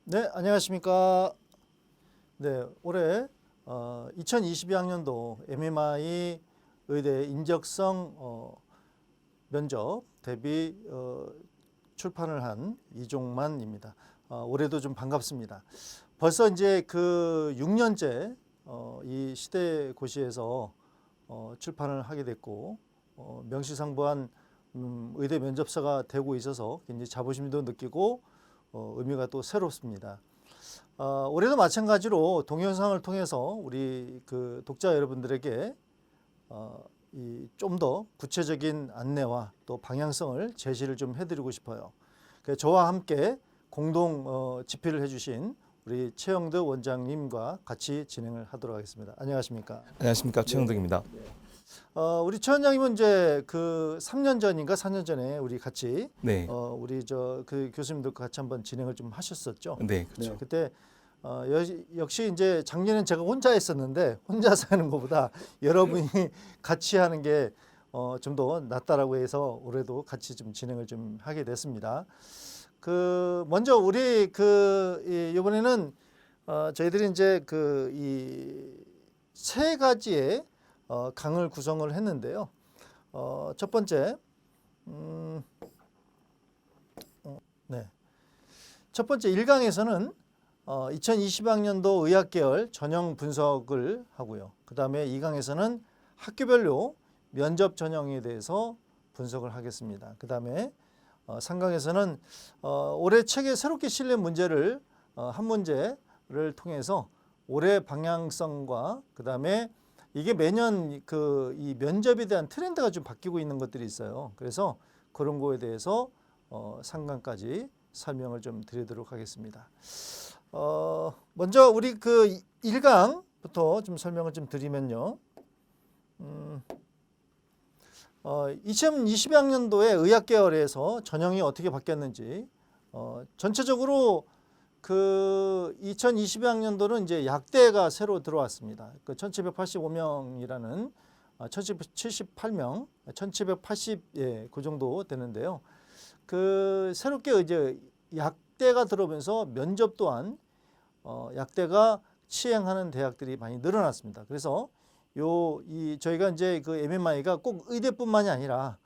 네, 안녕하십니까. 네, 올해 2022학년도 MMI 의대 인적성 면접 대비 출판을 한 이종만입니다. 올해도 좀 반갑습니다. 벌써 이제 그 6년째 이 시대고시에서 출판을 하게 됐고 명시상부한 의대 면접사가 되고 있어서 굉장히 자부심도 느끼고 의미가 또 새롭습니다. 올해도 마찬가지로 동영상을 통해서 우리 그 독자 여러분들에게 좀 더 구체적인 안내와 또 방향성을 제시를 좀 해드리고 싶어요. 저와 함께 공동 집필을 해주신 우리 최영득 원장님과 같이 진행을 하도록 하겠습니다. 안녕하십니까? 안녕하십니까, 최영득입니다. 우리 최 원장님은 이제 그 3년 전인가 4년 전에 우리 같이 네, 우리 그 교수님들과 같이 한번 진행을 좀 하셨었죠. 네, 그렇죠. 네, 그때 역시 이제 작년엔 제가 혼자 했었는데 혼자서 하는 것보다 여러분이 같이 하는 게 좀 더 낫다라고 해서 올해도 같이 좀 진행을 좀 하게 됐습니다. 먼저 우리 이번에는 저희들이 이제 이 세 가지의 강을 구성을 했는데요. 첫 번째, 네. 첫 번째 1강에서는 2020학년도 의학계열 전형 분석을 하고요. 그 다음에 2강에서는 학교별로 면접 전형에 대해서 분석을 하겠습니다. 그 다음에 3강에서는 올해 책에 새롭게 실린 문제를 한 문제를 통해서 올해 방향성과 그 다음에 이게 매년 이 면접에 대한 트렌드가 좀 바뀌고 있는 것들이 있어요. 그래서 그런 거에 대해서 3강까지 설명을 좀 드리도록 하겠습니다. 먼저 우리 그 1강부터 좀 설명을 좀 드리면요. 2020학년도에 의학계열에서 전형이 어떻게 바뀌었는지 전체적으로 그 2022학년도는 이제 약대가 새로 들어왔습니다. 그 1785명이라는 1778명, 1780 그 정도 되는데요. 그 새롭게 이제 약대가 들어오면서 면접 또한 약대가 시행하는 대학들이 많이 늘어났습니다. 그래서 저희가 이제 그 MMI가 꼭 의대뿐만이 아니라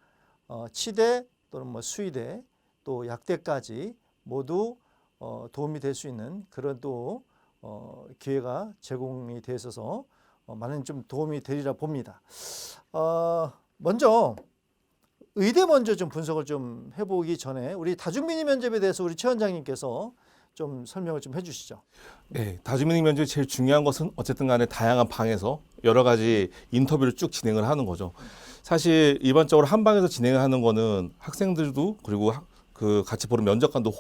치대 또는 뭐 수의대 또 약대까지 모두 도움이 될 수 있는 그런 또 기회가 제공이 돼 있어서 많은 좀 도움이 되리라 봅니다. 먼저 의대 먼저 좀 분석을 좀 해보기 전에 우리 다중민의 면접에 대해서 우리 최 원장님께서 좀 설명을 좀 해주시죠. 네, 다중민의 면접이 제일 중요한 것은 어쨌든 간에 다양한 방에서 여러 가지 인터뷰를 쭉 진행을 하는 거죠. 사실 일반적으로 한 방에서 진행을 하는 거는 학생들도 그리고 그 같이 보는 면접관도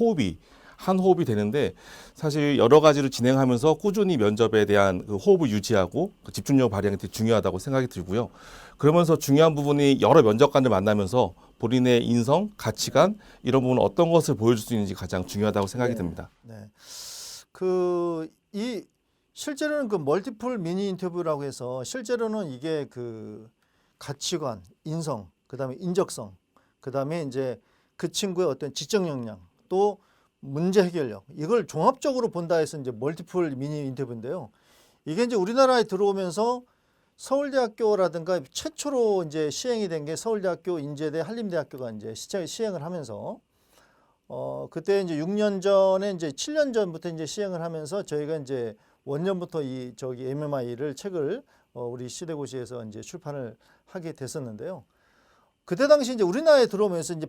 한 호흡이 되는데 사실 여러 가지를 진행하면서 꾸준히 면접에 대한 그 호흡을 유지하고 그 집중력 발휘하는 게 되게 중요하다고 생각이 들고요. 그러면서 중요한 부분이 여러 면접관을 만나면서 본인의 인성, 가치관 이런 부분 어떤 것을 보여줄 수 있는지 가장 중요하다고 생각이 듭니다. 네. 실제로는 그 멀티플 미니 인터뷰라고 해서 실제로는 이게 그 가치관, 인성, 그다음에 인적성, 그다음에 이제 그 친구의 어떤 지적 역량, 또 문제 해결력 이걸 종합적으로 본다 해서 이제 멀티플 미니 인터뷰인데요. 이게 이제 우리나라에 들어오면서 서울대학교라든가 최초로 이제 시행이 된 게 서울대학교, 인제대, 한림대학교가 이제 시행을 하면서 그때 이제 6년 전에 이제 7년 전부터 이제 시행을 하면서 저희가 이제 원년부터 MMI를 책을 우리 시대고시에서 이제 출판을 하게 됐었는데요. 그때 당시 이제 우리나라에 들어오면서 이제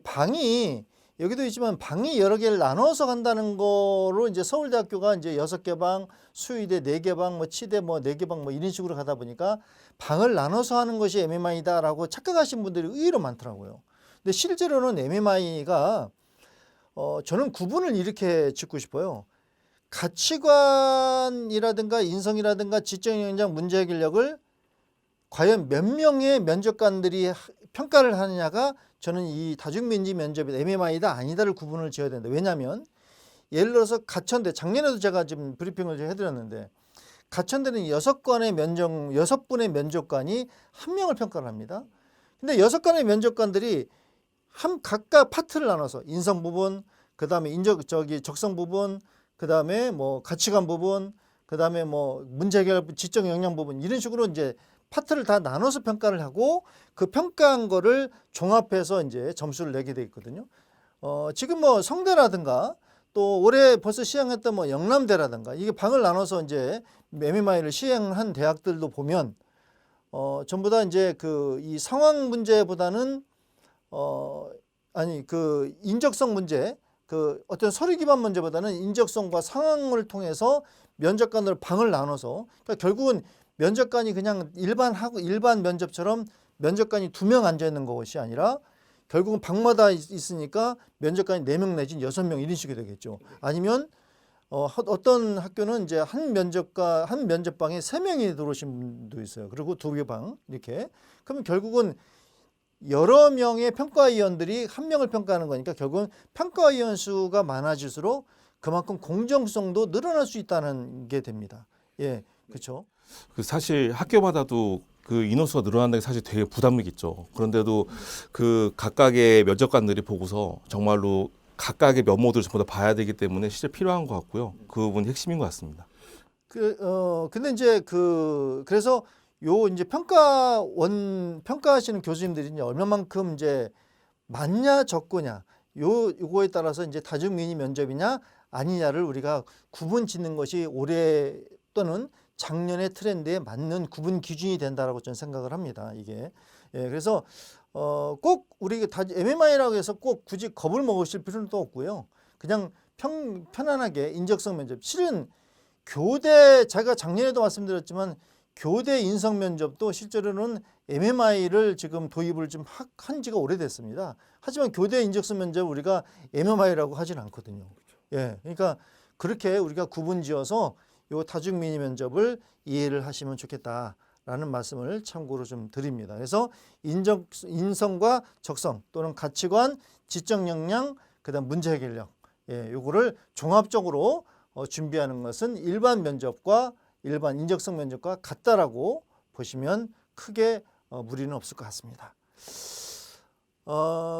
여기도 있지만 방이 여러 개를 나눠서 간다는 거로 이제 서울대학교가 이제 6개 방, 수의대 4개 방, 뭐 치대 뭐 4개 방 뭐 이런 식으로 가다 보니까 방을 나눠서 하는 것이 MMI다라고 착각하신 분들이 의외로 많더라고요. 근데 실제로는 MMI가 저는 구분을 이렇게 짓고 싶어요. 가치관이라든가 인성이라든가 지적 역량, 문제 해결력을 과연 몇 명의 면접관들이 평가를 하느냐가 저는 이 다중민지 면접이 MMI다 아니다를 구분을 지어야 된다. 왜냐하면 예를 들어서 가천대 작년에도 제가 지금 브리핑을 해드렸는데 가천대는 6분의 면접관이 한 명을 평가를 합니다. 근데 6건의 면접관들이 각각 파트를 나눠서 인성 부분, 그 다음에 적성 부분, 그다음에 뭐 가치관 부분, 그다음에 뭐 문제 해결 지적 역량 부분 이런 식으로 이제 파트를 다 나눠서 평가를 하고 그 평가한 거를 종합해서 이제 점수를 내게 돼 있거든요. 지금 뭐 성대라든가 또 올해 벌써 시행했던 뭐 영남대라든가 이게 방을 나눠서 이제 MMI를 시행한 대학들도 보면 전부 다 이제 그 이 상황 문제보다는 아니 그 인적성 문제 그 어떤 서류 기반 문제보다는 인적성과 상황을 통해서 면접관을 방을 나눠서 그러니까 결국은 면접관이 그냥 일반 면접처럼 면접관이 2명 앉아 있는 것이 아니라 결국은 방마다 있으니까 면접관이 4명 내지 6명 이런 식이 되겠죠. 아니면 어떤 학교는 이제 한 면접방에 3명이 들어오신 분도 있어요. 그리고 2개 방 이렇게. 그러면 결국은 여러 명의 평가위원들이 한 명을 평가하는 거니까 결국은 평가위원 수가 많아질수록 그만큼 공정성도 늘어날 수 있다는 게 됩니다. 예, 그렇죠. 사실 학교마다도 그 인원수가 늘어난다는 게 사실 되게 부담이겠죠. 그런데도 그 각각의 면접관들이 보고서 정말로 각각의 면모들을 전부 다 봐야 되기 때문에 실제 필요한 것 같고요. 그 부분이 핵심인 것 같습니다. 근데 이제 그래서 요 이제 평가하시는 교수님들이 이제 얼마만큼 이제 많냐 적고냐 요거에 따라서 이제 다중민의 면접이냐 아니냐를 우리가 구분 짓는 것이 올해 또는 작년의 트렌드에 맞는 구분 기준이 된다라고 저는 생각을 합니다. 이게 그래서 꼭 우리 MMI라고 해서 꼭 굳이 겁을 먹으실 필요는 또 없고요. 그냥 편안하게 인적성 면접. 실은 교대 제가 작년에도 말씀드렸지만 교대 인성 면접도 실제로는 MMI를 지금 도입을 좀 한 지가 오래됐습니다. 하지만 교대 인적성 면접 우리가 MMI라고 하진 않거든요. 예, 그러니까 그렇게 우리가 구분지어서 요 다중민의 면접을 이해를 하시면 좋겠다라는 말씀을 참고로 좀 드립니다. 그래서 인성과 적성 또는 가치관, 지적 역량, 그다음 문제 해결력, 요거를 종합적으로 준비하는 것은 일반 면접과 일반 인적성 면접과 같다라고 보시면 크게 무리는 없을 것 같습니다.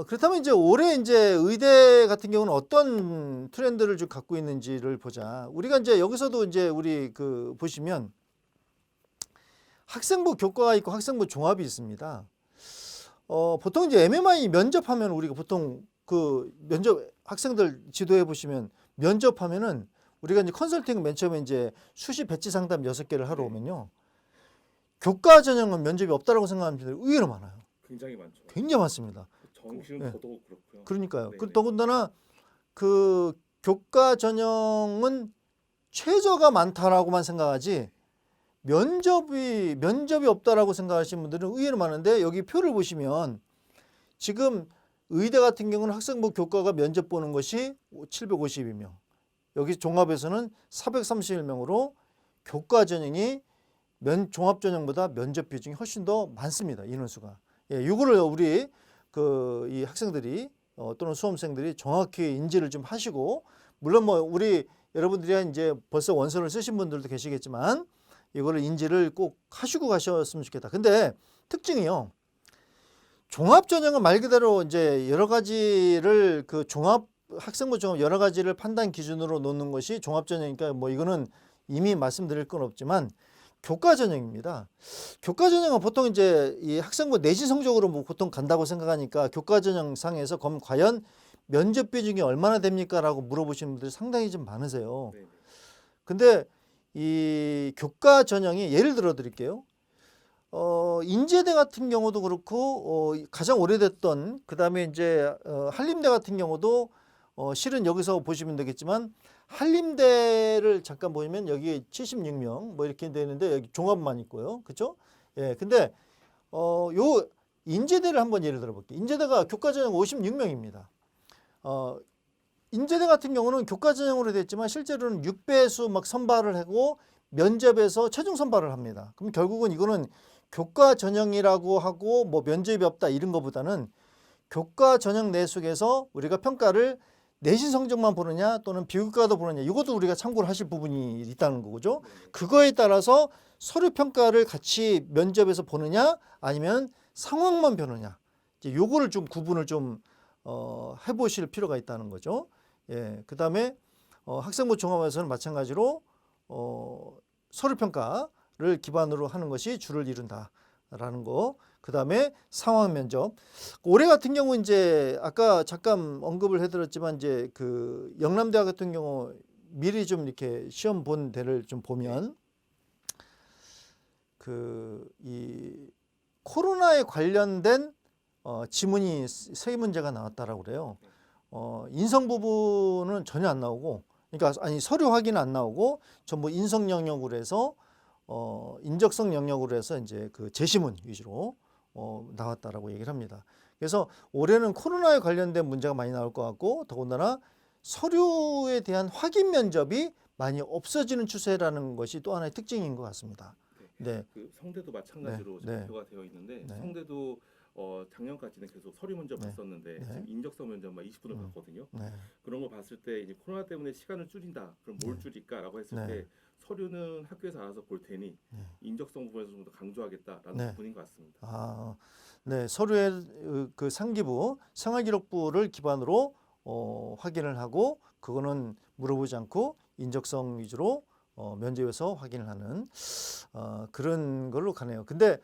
그렇다면 이제 올해 이제 의대 같은 경우는 어떤 트렌드를 좀 갖고 있는지를 보자. 우리가 이제 여기서도 이제 우리 보시면 학생부 교과가 있고 학생부 종합이 있습니다. 보통 이제 MMI 면접하면 우리가 보통 그 면접 학생들 지도해 보시면 면접하면은 우리가 이제 컨설팅 맨 처음에 이제 수시 배치 상담 6개를 하러 오면요. 교과 전형은 면접이 없다라고 생각하는 분들이 의외로 많아요. 굉장히 많죠. 굉장히 많습니다. 정시는 더더욱 그렇고요. 그러니까요. 네네. 더군다나 그 교과 전형은 최저가 많다라고만 생각하지 면접이 없다라고 생각하시는 분들은 의외로 많은데 여기 표를 보시면 지금 의대 같은 경우는 학생부 교과가 면접 보는 것이 752명. 여기 종합에서는 431명으로 교과 전형이 종합 전형보다 면접 비중이 훨씬 더 많습니다. 인원수가. 이거를 우리 이 학생들이 또는 수험생들이 정확히 인지를 좀 하시고 물론 뭐 우리 여러분들이 이제 벌써 원서를 쓰신 분들도 계시겠지만 이거를 인지를 꼭 하시고 가셨으면 좋겠다. 근데 특징이요. 종합 전형은 말 그대로 이제 여러 가지를 학생부 종합 여러 가지를 판단 기준으로 놓는 것이 종합 전형이니까 뭐 이거는 이미 말씀드릴 건 없지만 교과 전형입니다. 교과 전형은 보통 이제 이 학생부 내신 성적으로 뭐 보통 간다고 생각하니까 교과 전형 상에서 그럼 과연 면접 비중이 얼마나 됩니까라고 물어보시는 분들이 상당히 좀 많으세요. 근데 이 교과 전형이 예를 들어 드릴게요. 인제대 같은 경우도 그렇고 가장 오래됐던 그다음에 이제 한림대 같은 경우도 실은 여기서 보시면 되겠지만 한림대를 잠깐 보시면 여기 76명 뭐 이렇게 되는데 여기 종합만 있고요. 그렇죠? 예. 근데 요 인제대를 한번 예를 들어 볼게요. 인제대가 교과 전형 56명입니다. 인제대 같은 경우는 교과 전형으로 됐지만 실제로는 6배수 막 선발을 하고 면접에서 최종 선발을 합니다. 그럼 결국은 이거는 교과 전형이라고 하고 뭐 면접이 없다 이런 것보다는 교과 전형 내 속에서 우리가 평가를 내신 성적만 보느냐 또는 비교과도 보느냐 이것도 우리가 참고를 하실 부분이 있다는 거죠. 그거에 따라서 서류 평가를 같이 면접에서 보느냐 아니면 상황만 보느냐 이제 요거를 좀 구분을 좀 해보실 필요가 있다는 거죠. 예, 그다음에 학생부 종합에서는 마찬가지로 서류 평가를 기반으로 하는 것이 주를 이룬다라는 거. 그다음에 상황 면접. 올해 같은 경우 이제 아까 잠깐 언급을 해드렸지만 이제 그 영남대학 같은 경우 미리 좀 이렇게 시험 본 데를 좀 보면 그 이 코로나에 관련된 지문이 3문제가 나왔다라고 그래요. 인성 부분은 전혀 안 나오고, 그러니까 아니 서류 확인은 안 나오고 전부 인성 영역으로 해서 인적성 영역으로 해서 이제 그 제시문 위주로 나왔다라고 얘기를 합니다. 그래서 올해는 코로나에 관련된 문제가 많이 나올 것 같고, 더군다나 서류에 대한 확인 면접이 많이 없어지는 추세라는 것이 또 하나의 특징인 것 같습니다. 네. 그 성대도 마찬가지로 네. 발표가 되어 있는데 네. 성대도 작년까지는 계속 서류 면접 네. 봤었는데 네. 지금 인적성 면접만 20분을 봤거든요. 네. 그런 거 봤을 때 이제 코로나 때문에 시간을 줄인다. 그럼 뭘 줄일까라고 했을 네. 때 서류는 학교에서 알아서 볼 테니 인적성 부분에서 좀 더 강조하겠다라는 네. 부분인 것 같습니다. 아, 네. 서류의 그 상기부, 생활기록부를 기반으로 확인을 하고, 그거는 물어보지 않고 인적성 위주로 면접에서 확인을 하는 그런 걸로 가네요. 근데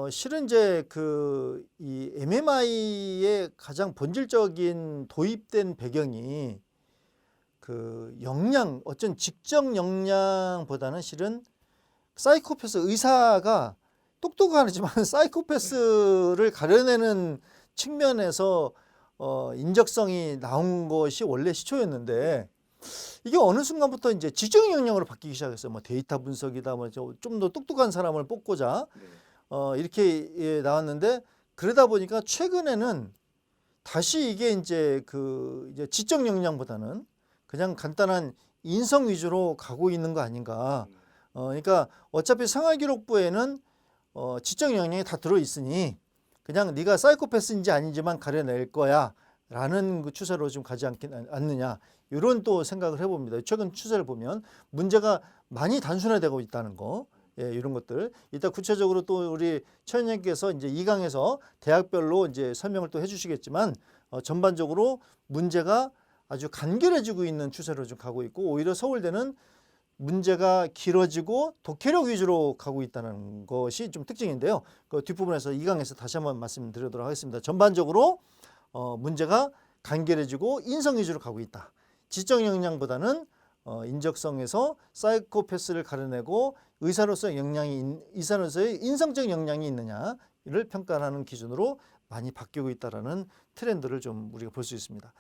실은 이제 그 이 MMI의 가장 본질적인 도입된 배경이 그 역량, 어쩐 직접 역량보다는 실은 사이코패스, 의사가 똑똑하지만 사이코패스를 가려내는 측면에서 인적성이 나온 것이 원래 시초였는데, 이게 어느 순간부터 이제 지적 역량으로 바뀌기 시작했어요. 뭐 데이터 분석이다, 뭐 좀 더 똑똑한 사람을 뽑고자 네. 이렇게 나왔는데, 그러다 보니까 최근에는 다시 이게 이제 그 이제 지적 역량보다는 그냥 간단한 인성 위주로 가고 있는 거 아닌가. 그러니까 어차피 생활기록부에는 지적 역량이 다 들어 있으니 그냥 네가 사이코패스인지 아닌지만 가려낼 거야라는 그 추세로 좀 가지 않느냐. 이런 또 생각을 해봅니다. 최근 추세를 보면 문제가 많이 단순화되고 있다는 거, 예, 이런 것들. 이따 구체적으로 또 우리 최현님께서 이제 2강에서 대학별로 이제 설명을 또 해주시겠지만, 전반적으로 문제가 아주 간결해지고 있는 추세로 좀 가고 있고, 오히려 서울대는 문제가 길어지고 독해력 위주로 가고 있다는 것이 좀 특징인데요. 그 뒷부분에서 2강에서 다시 한번 말씀드리도록 하겠습니다. 전반적으로 문제가 간결해지고 인성 위주로 가고 있다. 지적 역량보다는 인적성에서 사이코패스를 가려내고 의사로서의 인성적 역량이 있느냐를 평가하는 기준으로 많이 바뀌고 있다라는 트렌드를 좀 우리가 볼 수 있습니다.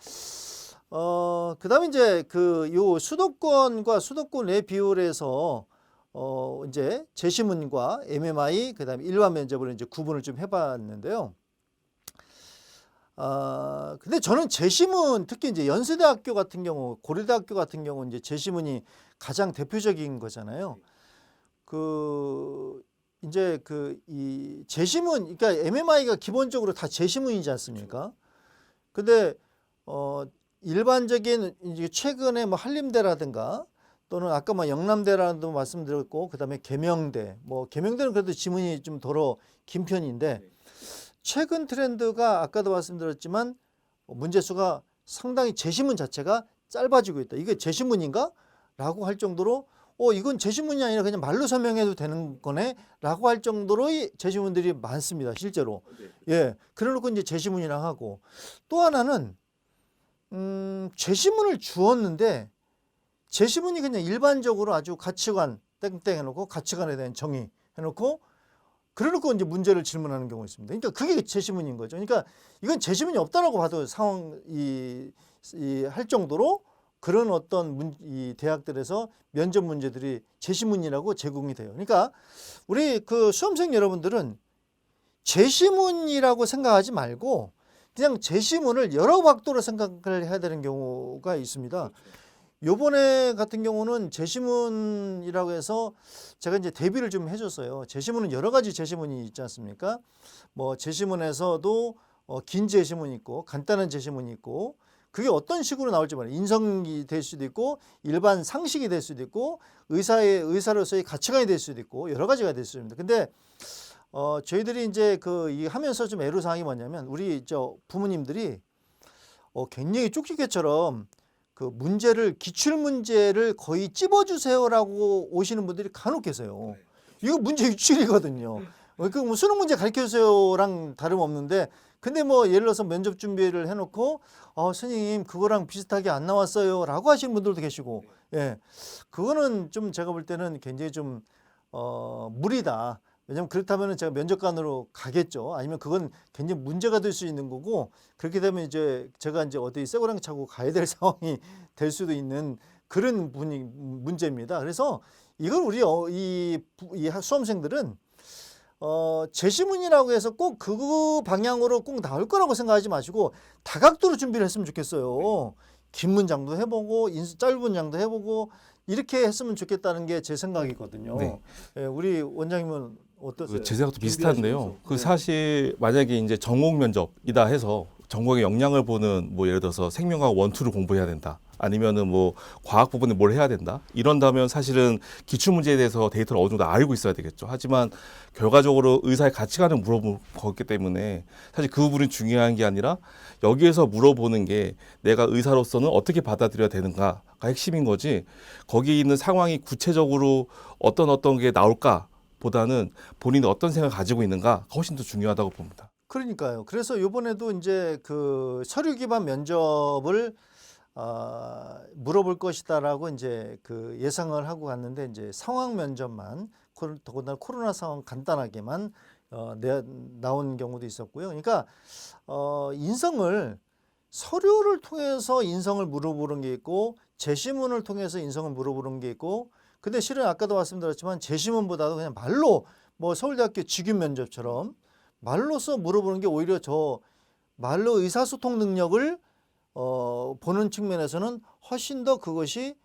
그다음에 이제 그 요 수도권과 수도권의 비율에서 이제 제시문과 MMI, 그다음에 일반 면접을 이제 구분을 좀 해봤는데요. 근데 저는 제시문, 특히 이제 연세대학교 같은 경우, 고려대학교 같은 경우 이제 제시문이 가장 대표적인 거잖아요. 그 이제 그 이 제시문, 그러니까 MMI가 기본적으로 다 제시문이지 않습니까? 근데 일반적인 이제 최근에 뭐 한림대라든가 또는 아까 뭐 영남대라도 말씀드렸고, 그다음에 계명대, 뭐 계명대는 그래도 지문이 좀 덜어 긴 편인데, 최근 트렌드가 아까도 말씀드렸지만 문제수가 상당히 제시문 자체가 짧아지고 있다. 이게 제시문인가? 라고 할 정도로 이건 제시문이 아니라 그냥 말로 설명해도 되는 거네? 라고 할 정도로의 제시문들이 많습니다. 실제로. 예. 그래 놓고 이제 제시문이랑 하고, 또 하나는 제시문을 주었는데 제시문이 그냥 일반적으로 아주 가치관 땡땡 해놓고 가치관에 대한 정의 해놓고 그래놓고 이제 문제를 질문하는 경우가 있습니다. 그러니까 그게 제시문인 거죠. 그러니까 이건 제시문이 없다라고 봐도 상황이 할 정도로 그런 어떤 이 대학들에서 면접 문제들이 제시문이라고 제공이 돼요. 그러니까 우리 그 수험생 여러분들은 제시문이라고 생각하지 말고 그냥 제시문을 여러 각도로 생각을 해야 되는 경우가 있습니다. 요번에 같은 경우는 제시문이라고 해서 제가 이제 대비를 좀 해줬어요. 제시문은 여러 가지 제시문이 있지 않습니까? 뭐 제시문에서도 긴 제시문이 있고 간단한 제시문이 있고, 그게 어떤 식으로 나올지 몰라요. 인성이 될 수도 있고 일반 상식이 될 수도 있고 의사로서의 가치관이 될 수도 있고 여러 가지가 될 수 있습니다. 근데 저희들이 이제 이 하면서 좀 애로사항이 뭐냐면, 우리 부모님들이 굉장히 쪽지게처럼 그 문제를 기출 문제를 거의 찝어주세요라고 오시는 분들이 간혹 계세요. 이거 문제 유출이거든요. 그 수능 문제 가르쳐 주세요랑 다름없는데 근데 뭐 예를 들어서 면접 준비를 해놓고 선생님 그거랑 비슷하게 안 나왔어요라고 하시는 분들도 계시고 예 그거는 좀 제가 볼 때는 굉장히 좀 무리다. 왜냐하면 그렇다면 제가 면접관으로 가겠죠. 아니면 그건 굉장히 문제가 될 수 있는 거고 그렇게 되면 이제 제가 이제 어디 쇠고랑 차고 가야 될 상황이 될 수도 있는 그런 문제입니다. 그래서 이걸 우리 이 수험생들은 제시문이라고 해서 꼭 그 방향으로 꼭 나올 거라고 생각하지 마시고 다각도로 준비를 했으면 좋겠어요. 긴 문장도 해보고 짧은 문장도 해보고 이렇게 했으면 좋겠다는 게 제 생각이거든요. 네. 예, 우리 원장님은 어떠세요? 제 생각도 비슷한데요. 준비하시면서. 그 네. 사실 만약에 이제 전공 면접이다 해서 전공의 역량을 보는 뭐 예를 들어서 생명과학 원투를 공부해야 된다. 아니면은 뭐 과학 부분에 뭘 해야 된다. 이런다면 사실은 기출 문제에 대해서 데이터를 어느 정도 알고 있어야 되겠죠. 하지만 결과적으로 의사의 가치관을 물어볼 거기 때문에 사실 그 부분이 중요한 게 아니라 여기에서 물어보는 게 내가 의사로서는 어떻게 받아들여야 되는가가 핵심인 거지. 거기 있는 상황이 구체적으로 어떤 게 나올까 보다는 본인이 어떤 생각을 가지고 있는가 훨씬 더 중요하다고 봅니다. 그러니까요. 그래서 이번에도 이제 그 서류 기반 면접을 물어볼 것이다라고 이제 그 예상을 하고 갔는데 이제 상황 면접만 더군다나 코로나 상황 간단하게만 나온 경우도 있었고요. 그러니까 인성을 서류를 통해서 인성을 물어보는 게 있고 제시문을 통해서 인성을 물어보는 게 있고 근데 실은 아까도 말씀드렸지만 제시문보다도 그냥 말로 뭐 서울대학교 직윤 면접처럼 말로써 물어보는 게 오히려 저 말로 의사소통 능력을 보는 측면에서는 훨씬 더 그것이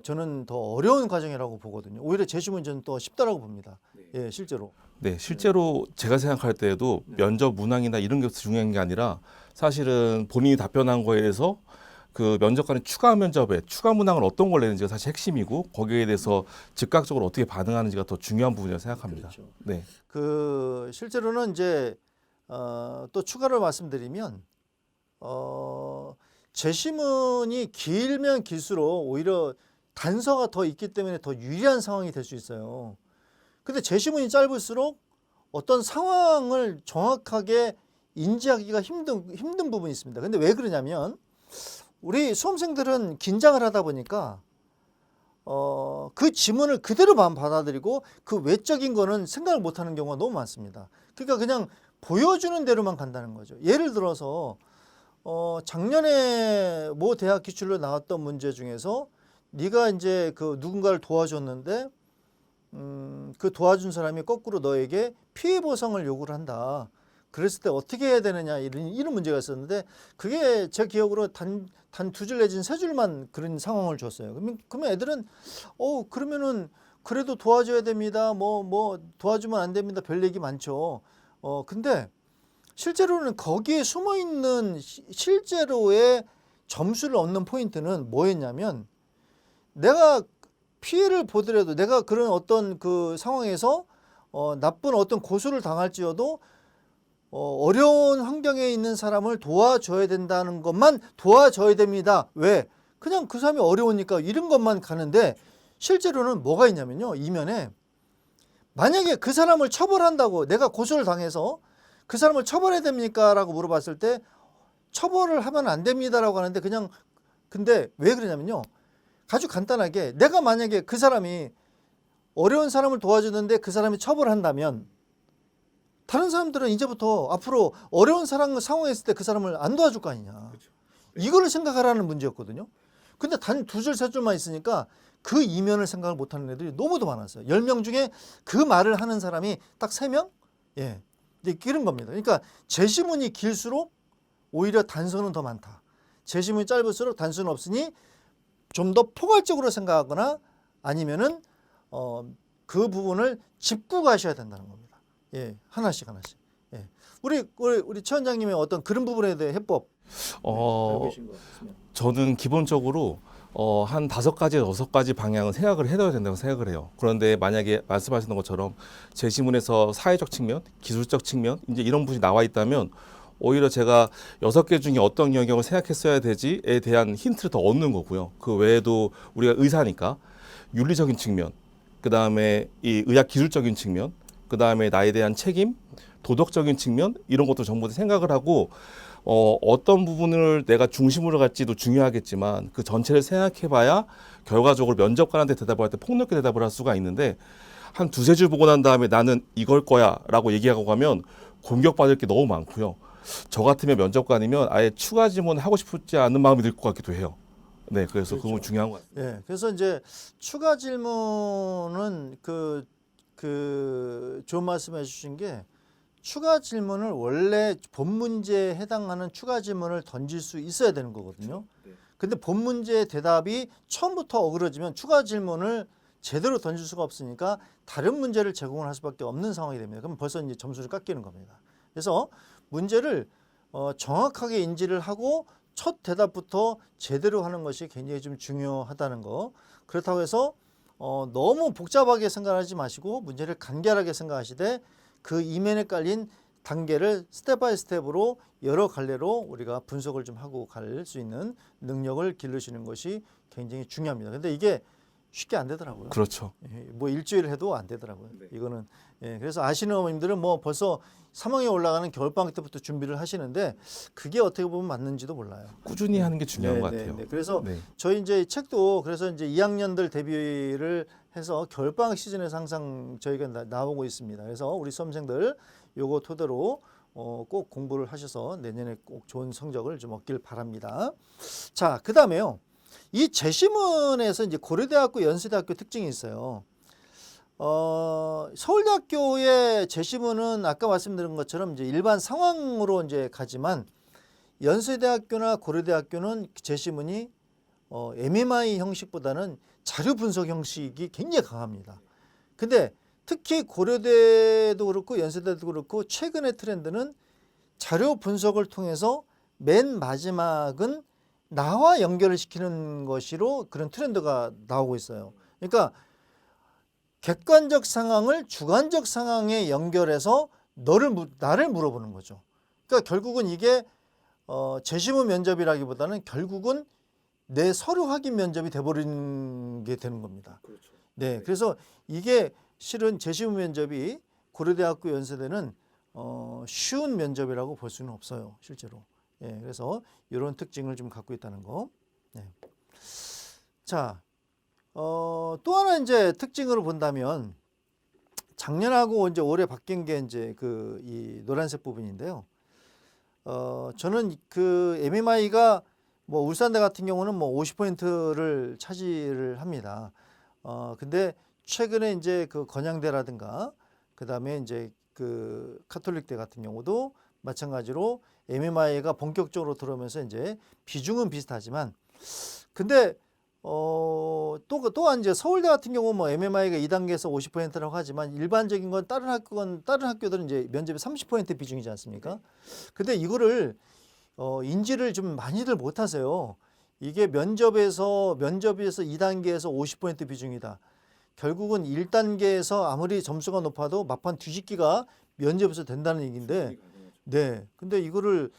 저는 더 어려운 과정이라고 보거든요. 오히려 제시문이 저는 더 쉽다라고 봅니다. 예, 실제로. 네, 실제로 제가 생각할 때에도 면접 문항이나 이런 게 중요한 게 아니라 사실은 본인이 답변한 거에 대해서 그 면접관의 추가 면접에 추가 문항을 어떤 걸 내는지가 사실 핵심이고 거기에 대해서 즉각적으로 어떻게 반응하는지가 더 중요한 부분이라고 생각합니다. 그렇죠. 네. 그 실제로는 이제 또 추가로 말씀드리면 제시문이 길면 길수록 오히려 단서가 더 있기 때문에 더 유리한 상황이 될 수 있어요. 근데 제시문이 짧을수록 어떤 상황을 정확하게 인지하기가 힘든 부분이 있습니다. 근데 왜 그러냐면 우리 수험생들은 긴장을 하다 보니까 그 지문을 그대로만 받아들이고 그 외적인 거는 생각을 못하는 경우가 너무 많습니다. 그러니까 그냥 보여주는 대로만 간다는 거죠. 예를 들어서 작년에 모 대학 기출로 나왔던 문제 중에서 네가 이제 그 누군가를 도와줬는데 그 도와준 사람이 거꾸로 너에게 피해 보상을 요구를 한다. 그랬을 때 어떻게 해야 되느냐 이런 문제가 있었는데 그게 제 기억으로 단 두 줄 내지는 세 줄만 그런 상황을 줬어요. 그러면 애들은 그러면은 그래도 도와줘야 됩니다. 뭐 도와주면 안 됩니다. 별 얘기 많죠. 근데 실제로는 거기에 숨어 있는 실제로의 점수를 얻는 포인트는 뭐였냐면 내가 피해를 보더라도 내가 그런 어떤 그 상황에서 나쁜 어떤 고소를 당할지어도 어려운 환경에 있는 사람을 도와줘야 된다는 것만 도와줘야 됩니다. 왜? 그냥 그 사람이 어려우니까 이런 것만 가는데 실제로는 뭐가 있냐면요. 이면에 만약에 그 사람을 처벌한다고 내가 고소를 당해서 그 사람을 처벌해야 됩니까? 라고 물어봤을 때 처벌을 하면 안 됩니다라고 하는데 그냥 근데 왜 그러냐면요. 아주 간단하게 내가 만약에 그 사람이 어려운 사람을 도와주는데 그 사람이 처벌한다면 다른 사람들은 이제부터 앞으로 어려운 상황에 있을 때 그 사람을 안 도와줄 거 아니냐. 그렇죠. 이거를 생각하라는 문제였거든요. 근데 단 두 줄, 세 줄만 있으니까 그 이면을 생각을 못하는 애들이 너무도 많았어요. 10명 중에 그 말을 하는 사람이 딱 3명? 예. 이제 이런 겁니다. 그러니까 제시문이 길수록 오히려 단서는 더 많다. 제시문이 짧을수록 단서는 없으니 좀 더 포괄적으로 생각하거나 아니면은 그 부분을 짚고 가셔야 된다는 겁니다. 예, 하나씩. 예, 우리 최 원장님의 어떤 그런 부분에 대해 해법 알고 계신 것 같습니다. 저는 기본적으로 한 5가지, 6가지 방향은 생각을 해둬야 된다고 생각을 해요. 그런데 만약에 말씀하시는 것처럼 제시문에서 사회적 측면, 기술적 측면 이제 이런 부분이 나와 있다면 오히려 제가 6개 중에 어떤 영역을 생각했어야 되지에 대한 힌트를 더 얻는 거고요. 그 외에도 우리가 의사니까 윤리적인 측면, 그 다음에 이 의학 기술적인 측면, 그 다음에 나에 대한 책임, 도덕적인 측면 이런 것도 전부 다 생각을 하고 어떤 부분을 내가 중심으로 갈지도 중요하겠지만 그 전체를 생각해봐야 결과적으로 면접관한테 대답을 할 때 폭넓게 대답을 할 수가 있는데 한 두세 줄 보고 난 다음에 나는 이걸 거야 라고 얘기하고 가면 공격받을 게 너무 많고요. 저 같으면 면접관이면 아예 추가 질문을 하고 싶지 않은 마음이 들 것 같기도 해요. 네, 그래서 그렇죠. 그건 중요한 것 같아요. 예, 그래서 이제 추가 질문은 좋은 말씀해 주신 게 추가 질문을 원래 본 문제에 해당하는 추가 질문을 던질 수 있어야 되는 거거든요. 근데 본 문제의 대답이 처음부터 어그러지면 추가 질문을 제대로 던질 수가 없으니까 다른 문제를 제공을 할 수밖에 없는 상황이 됩니다. 그럼 벌써 이제 점수를 깎이는 겁니다. 그래서 문제를 정확하게 인지를 하고 첫 대답부터 제대로 하는 것이 굉장히 좀 중요하다는 거. 그렇다고 해서 너무 복잡하게 생각하지 마시고 문제를 간결하게 생각하시되 그 이면에 깔린 단계를 스텝 바이 스텝으로 여러 갈래로 우리가 분석을 좀 하고 갈 수 있는 능력을 기르시는 것이 굉장히 중요합니다. 근데 이게 쉽게 안 되더라고요. 그렇죠. 뭐 일주일 해도 안 되더라고요. 이거는 그래서 아시는 어머님들은 뭐 벌써 3학년에 올라가는 겨울방학 때부터 준비를 하시는데 그게 어떻게 보면 맞는지도 몰라요. 꾸준히 하는 게 중요한 것 같아요. 그래서 네. 저희 이제 책도 그래서 이제 2학년들 대비를 해서 겨울방학 시즌에서 항상 저희가 나오고 있습니다. 그래서 우리 수험생들 요거 토대로 꼭 공부를 하셔서 내년에 꼭 좋은 성적을 좀 얻길 바랍니다. 자, 그다음에요. 이 재시문에서 이제 고려대학교, 연세대학교 특징이 있어요. 서울대학교의 재시문은 아까 말씀드린 것처럼 이제 일반 상황으로 이제 가지만 연세대학교나 고려대학교는 재시문이 MMI 형식보다는 자료 분석 형식이 굉장히 강합니다. 근데 특히 고려대도 그렇고 연세대도 그렇고 최근의 트렌드는 자료 분석을 통해서 맨 마지막은 나와 연결을 시키는 것으로 그런 트렌드가 나오고 있어요. 그러니까 객관적 상황을 주관적 상황에 연결해서 나를 물어보는 거죠. 그러니까 결국은 이게 재시문 면접이라기보다는 결국은 내 서류 확인 면접이 돼버리는 게 되는 겁니다. 그렇죠. 네, 그래서 이게 실은 재시문 면접이 고려대학교 연세대는 쉬운 면접이라고 볼 수는 없어요, 실제로. 예, 그래서 이런 특징을 좀 갖고 있다는 거. 네. 자, 또 하나 이제 특징으로 본다면 작년하고 이제 올해 바뀐 게 이제 이 노란색 부분인데요. 저는 그 MMI가 뭐 울산대 같은 경우는 뭐 50%를 차지를 합니다. 근데 최근에 이제 그 건양대라든가 그다음에 이제 그 카톨릭대 같은 경우도 마찬가지로 MMI가 본격적으로 들어오면서 이제 비중은 비슷하지만 근데 또한 이제 서울대 같은 경우 뭐 MMI가 2단계에서 50%라고 하지만 일반적인 건 다른 학교들은 이제 면접이 30% 비중이지 않습니까? 근데 이거를 인지를 좀 많이들 못 하세요. 이게 면접에서 2단계에서 50% 비중이다. 결국은 1단계에서 아무리 점수가 높아도 막판 뒤집기가 면접에서 된다는 얘기인데 네. 근데 이거를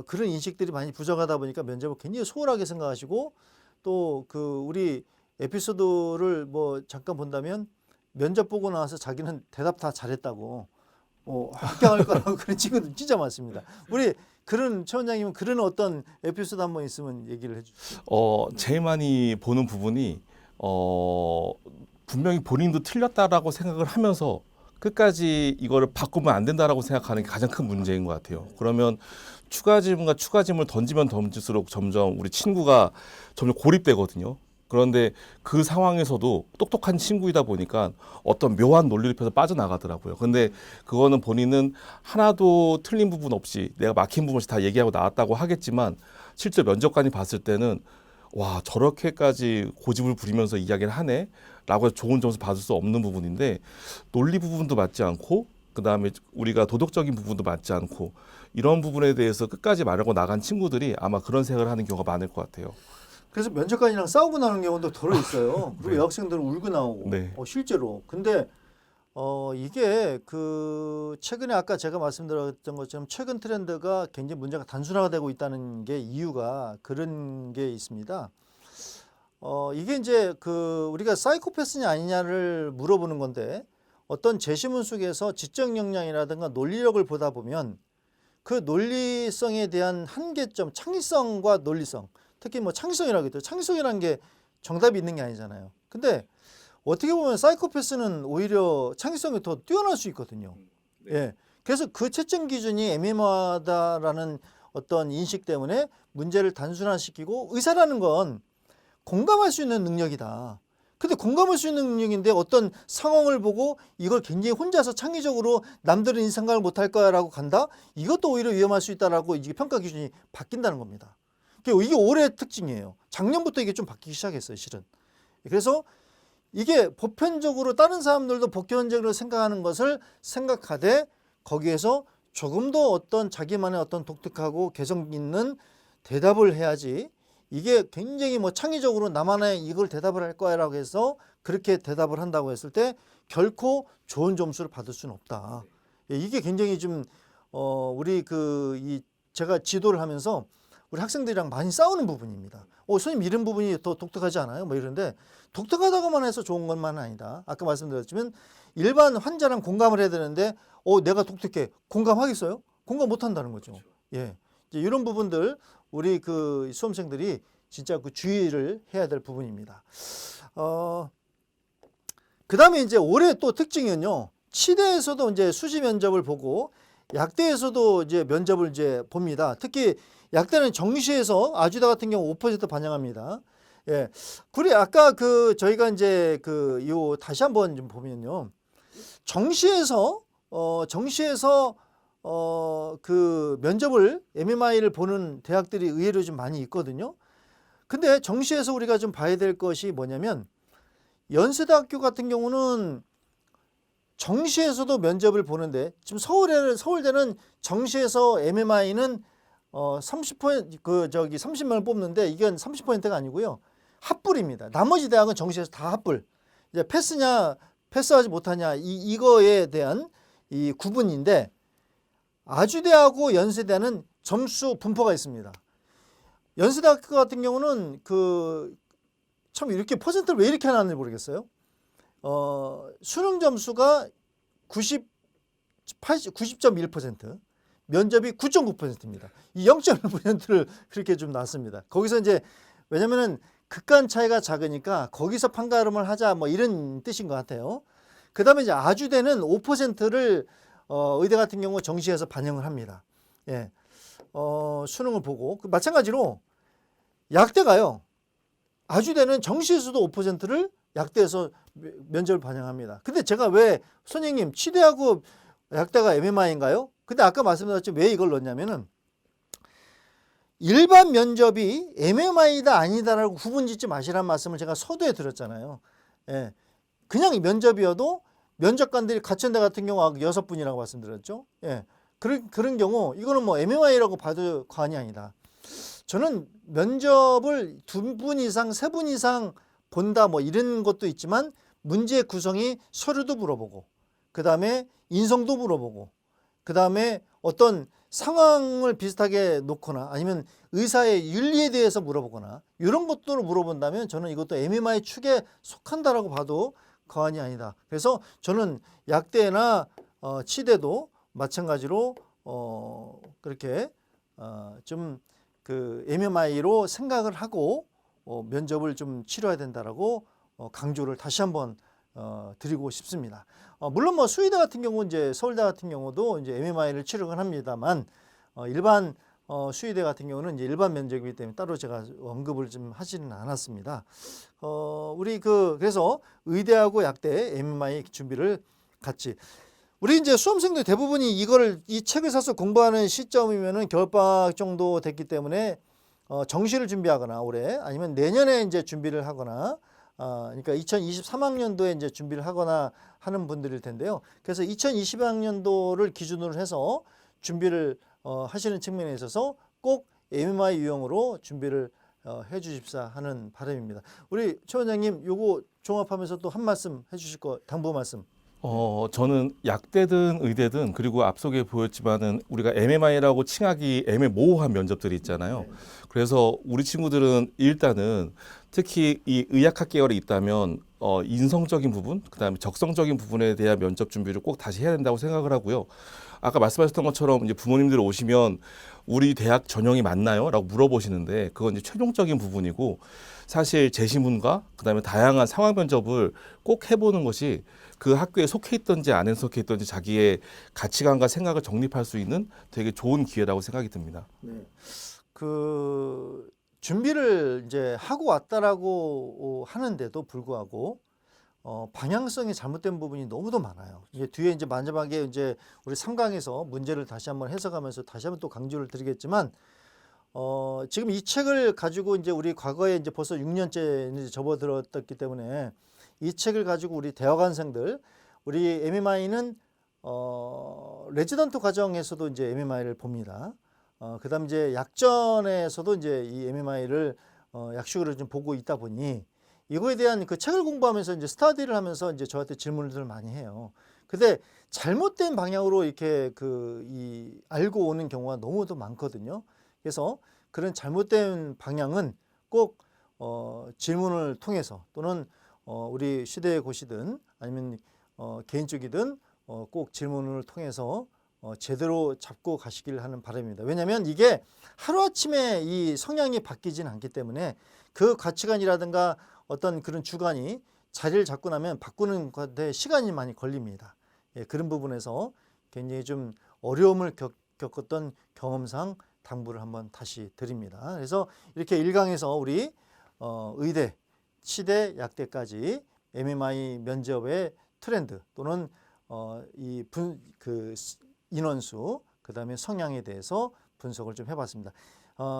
그런 인식들이 많이 부족하다 보니까 면접을 굉장히 소홀하게 생각하시고 또 그 우리 에피소드를 뭐 잠깐 본다면 면접 보고 나와서 자기는 대답 다 잘했다고 합격할 거라고 그런 친구들 진짜 많습니다. 우리 그런 최 원장님은 그런 어떤 에피소드 한번 있으면 얘기를 해주세요. 제일 많이 보는 부분이 분명히 본인도 틀렸다라고 생각을 하면서 끝까지 이거를 바꾸면 안 된다라고 생각하는 게 가장 큰 문제인 것 같아요. 그러면 추가 질문을 던지면 던질수록 점점 우리 친구가 점점 고립되거든요. 그런데 그 상황에서도 똑똑한 친구이다 보니까 어떤 묘한 논리를 펴서 빠져나가더라고요. 근데 그거는 본인은 하나도 틀린 부분 없이 내가 막힌 부분 없이 다 얘기하고 나왔다고 하겠지만 실제 면접관이 봤을 때는 와, 저렇게까지 고집을 부리면서 이야기를 하네? 라고 해서 좋은 점수 받을 수 없는 부분인데 논리 부분도 맞지 않고 그다음에 우리가 도덕적인 부분도 맞지 않고 이런 부분에 대해서 끝까지 말하고 나간 친구들이 아마 그런 생각을 하는 경우가 많을 것 같아요. 그래서 면접관이랑 싸우고 나는 경우도 더러 있어요. 그리고 네. 여학생들은 울고 나오고 네. 실제로. 근데 이게 그 최근에 아까 제가 말씀드렸던 것처럼 최근 트렌드가 굉장히 문제가 단순화되고 있다는 게 이유가 그런 게 있습니다. 이게 이제 그 우리가 사이코패스냐 아니냐를 물어보는 건데 어떤 제시문 속에서 지적 역량이라든가 논리력을 보다 보면 그 논리성에 대한 한계점, 창의성과 논리성, 특히 뭐 창의성이라고 했죠. 창의성이라는 게 정답이 있는 게 아니잖아요. 근데 어떻게 보면 사이코패스는 오히려 창의성이 더 뛰어날 수 있거든요. 예. 그래서 그 채점 기준이 애매하다라는 어떤 인식 때문에 문제를 단순화시키고 의사라는 건 공감할 수 있는 능력이다. 근데 공감할 수 있는 능력인데 어떤 상황을 보고 이걸 굉장히 혼자서 창의적으로 남들은 이 생각을 못할 거야라고 간다? 이것도 오히려 위험할 수 있다라고 이게 평가 기준이 바뀐다는 겁니다. 이게 올해의 특징이에요. 작년부터 이게 좀 바뀌기 시작했어요, 실은. 그래서 이게 보편적으로 다른 사람들도 보편적으로 생각하는 것을 생각하되 거기에서 조금 더 어떤 자기만의 어떤 독특하고 개성 있는 대답을 해야지 이게 굉장히 뭐 창의적으로 나만의 이걸 대답을 할 거야라고 해서 그렇게 대답을 한다고 했을 때 결코 좋은 점수를 받을 수는 없다. 이게 굉장히 좀 우리 제가 지도를 하면서 우리 학생들이랑 많이 싸우는 부분입니다. 선생님 이런 부분이 더 독특하지 않아요? 뭐 이런데 독특하다고만 해서 좋은 것만은 아니다. 아까 말씀드렸지만 일반 환자랑 공감을 해야 되는데 내가 독특해. 공감하겠어요? 공감 못 한다는 거죠. 예. 이제 이런 부분들 우리 그 수험생들이 진짜 그 주의를 해야 될 부분입니다. 그다음에 이제 올해 또 특징은요. 치대에서도 이제 수시 면접을 보고 약대에서도 이제 면접을 이제 봅니다. 특히 약대는 정시에서 아주대 같은 경우 5% 반영합니다. 예. 그리고 아까 저희가 이제 다시 한번 좀 보면요. 정시에서 그 면접을 MMI를 보는 대학들이 의외로 좀 많이 있거든요. 근데 정시에서 우리가 좀 봐야 될 것이 뭐냐면 연세대학교 같은 경우는 정시에서도 면접을 보는데 지금 서울대는 정시에서 MMI는 30% 30명을 뽑는데 이건 30%가 아니고요. 합불입니다. 나머지 대학은 정시에서 다 합불. 이제 패스하지 못하냐 이거에 대한 이 구분인데 아주대하고 연세대는 점수 분포가 있습니다. 연세대학교 같은 경우는 참 이렇게 퍼센트를 왜 이렇게 하는지 모르겠어요. 수능 점수가 90.1%, 면접이 9.9%입니다. 이 0.1%를 그렇게 좀 낮습니다. 거기서 이제 왜냐면은 극간 차이가 작으니까 거기서 판가름을 하자 뭐 이런 뜻인 것 같아요. 그 다음에 이제 아주대는 5%를 의대 같은 경우 정시에서 반영을 합니다. 예. 수능을 보고 마찬가지로 약대가요. 아주대는 정시에서도 5%를 약대에서 면접을 반영합니다. 근데 제가 왜 선생님 치대하고 약대가 MMI인가요? 근데 아까 말씀드렸지만 왜 이걸 넣냐면은 일반 면접이 MMI다 아니다라고 구분짓지 마시라는 말씀을 제가 서두에 드렸잖아요. 예. 그냥 면접이어도 면접관들이 가천대 같은 경우 6분이라고 말씀드렸죠. 예. 그런 경우 이거는 뭐 MMI라고 봐도 과언이 아니다. 저는 면접을 2분 이상, 3분 이상 본다 뭐 이런 것도 있지만 문제 구성이 서류도 물어보고 그다음에 인성도 물어보고 그다음에 어떤 상황을 비슷하게 놓거나 아니면 의사의 윤리에 대해서 물어보거나 이런 것들을 물어본다면 저는 이것도 MMI 축에 속한다라고 봐도 과언이 아니다. 그래서 저는 약대나 치대도 마찬가지로 그렇게 좀 MMI로 생각을 하고 면접을 좀 치러야 된다라고 강조를 다시 한번 드리고 싶습니다. 물론 뭐 수의대 같은 경우 이제 서울대 같은 경우도 이제 MMI를 치르긴 합니다만 일반 수의대 같은 경우는 이제 일반 면접이기 때문에 따로 제가 언급을 좀 하지는 않았습니다. 우리 그래서 의대하고 약대 MMI 준비를 같이 우리 이제 수험생들 대부분이 이 책을 사서 공부하는 시점이면은 겨울방학 정도 됐기 때문에 정시를 준비하거나 올해 아니면 내년에 이제 준비를 하거나 그러니까 2023학년도에 이제 준비를 하거나 하는 분들일 텐데요. 그래서 2020학년도를 기준으로 해서 준비를 하시는 측면에 있어서 꼭 MMI 유형으로 준비를 해 주십사 하는 바람입니다. 우리 최 원장님 요거 종합하면서 또 한 말씀 해 주실 거 당부 말씀. 저는 약대든 의대든 그리고 앞서게 보였지만은 우리가 MMI라고 칭하기 애매모호한 면접들이 있잖아요. 그래서 우리 친구들은 일단은 특히 이 의학학 계열에 있다면 인성적인 부분, 그다음에 적성적인 부분에 대한 면접 준비를 꼭 다시 해야 된다고 생각을 하고요. 아까 말씀하셨던 것처럼 이제 부모님들 오시면 우리 대학 전형이 맞나요? 라고 물어보시는데 그건 이제 최종적인 부분이고 사실 재시문과 그다음에 다양한 상황 면접을 꼭 해보는 것이 그 학교에 속해 있든지 안 속해 있든지 자기의 가치관과 생각을 정립할 수 있는 되게 좋은 기회라고 생각이 듭니다. 네. 그 준비를 이제 하고 왔다라고 하는데도 불구하고 방향성이 잘못된 부분이 너무도 많아요. 이제 뒤에 이제 마지막에 이제 우리 3강에서 문제를 다시 한번 해석하면서 다시 한번 또 강조를 드리겠지만 지금 이 책을 가지고 이제 우리 과거에 이제 벌써 6년째 이제 접어들었기 때문에 이 책을 가지고 우리 대학원생들 우리 MMI는 레지던트 과정에서도 이제 MMI를 봅니다. 그다음 이제 약전에서도 이제 이 MMI를 약식으로 좀 보고 있다 보니 이거에 대한 그 책을 공부하면서 이제 스터디를 하면서 이제 저한테 질문을 많이 해요. 근데 잘못된 방향으로 이렇게 이 알고 오는 경우가 너무도 많거든요. 그래서 그런 잘못된 방향은 꼭 질문을 통해서 또는 우리 시대의 고시든 아니면 개인적이든 꼭 질문을 통해서 제대로 잡고 가시길 하는 바람입니다. 왜냐하면 이게 하루아침에 이 성향이 바뀌지는 않기 때문에 그 가치관이라든가 어떤 그런 주관이 자리를 잡고 나면 바꾸는 것에 시간이 많이 걸립니다. 예, 그런 부분에서 굉장히 좀 어려움을 겪었던 경험상 당부를 한번 다시 드립니다. 그래서 이렇게 1강에서 우리 의대, 치대, 약대까지 MMI 면접의 트렌드 또는 인원수, 그 다음에 성향에 대해서 분석을 좀 해봤습니다.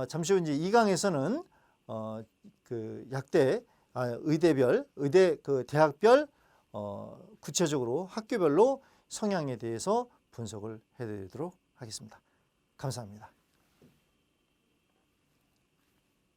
잠시 후 이제 2강에서는 의대별, 대학별 구체적으로 학교별로 성향에 대해서 분석을 해드리도록 하겠습니다. 감사합니다.